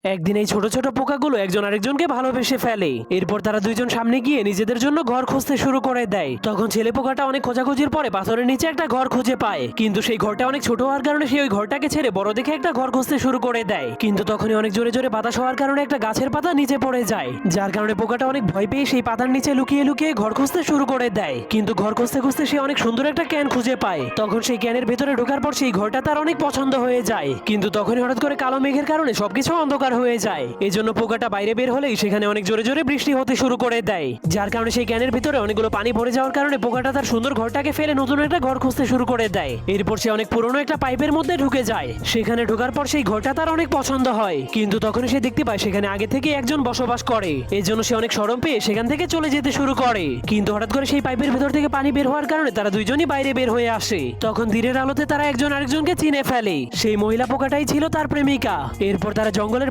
একদিন এই ছোট ছোট পোকাগুলো একজন আরেকজনকে ভালোবেসে ফেলে। এরপর তারা দুইজন সামনে গিয়ে নিজেদের জন্য ঘর খুঁজতে শুরু করে দেয়। তখন ছেলে পোকাটা অনেক খোঁজাখুঁজির পরে পাথরের নিচে একটা ঘর খুঁজে পায়, কিন্তু সেই ঘরটা অনেক ছোট হওয়ার কারণে সে ওই ঘরটাকে ছেড়ে বড় দেখে একটা ঘর খুঁজতে শুরু করে দেয়। কিন্তু তখনই অনেক জোরে জোরে বাতাস হওয়ার কারণে একটা গাছের পাতা নিচে পড়ে যায়, যার কারণে পোকাটা অনেক ভয় পেয়ে সেই পাতার নিচে লুকিয়ে লুকিয়ে ঘর খুঁজতে শুরু করে দেয়। কিন্তু ঘর খুঁজতে খুঁজতে সে অনেক সুন্দর একটা ক্যান খুঁজে পায়। তখন সেই ক্যানের ভেতরে ঢোকার পর সেই ঘরটা তার অনেক পছন্দ হয়ে যায়। কিন্তু তখনই হঠাৎ করে কালো মেঘের কারণে সবকিছু অন্ধকার হয়ে যায়। এজন্য পোকাটা বাইরে বের হলেই সেখানে অনেক জোরে জোরে বৃষ্টি হতে শুরু করে দেয়, যার কারণে সেই ক্যানের ভিতরে অনেকগুলো পানি ভরে যাওয়ার কারণে পোকাটা তার সুন্দর ঘরটাকে ফেলে নতুন একটা ঘর খুঁজতে শুরু করে দেয়। এরপর সে অনেক পুরনো একটা পাইপের মধ্যে ঢুকে যায়। সেখানে ঢোকার পর সেই ঘরটা তার অনেক পছন্দ হয়, কিন্তু তখনই সে দেখতে পায় সেখানে আগে থেকে একজন বসবাস করে। এই জন্য সে অনেক শরম পেয়ে সেখান থেকে চলে যেতে শুরু করে। কিন্তু হঠাৎ করে সেই পাইপের ভেতর থেকে পানি বের হওয়ার কারণে তারা দুইজনই বাইরে বের হয়ে আসে। তখন দিনের আলোতে তারা একজন আরেকজনকে চিনে ফেলে। সেই মহিলা পোকাটাই ছিল তার প্রেমিকা। এরপর তারা জঙ্গলের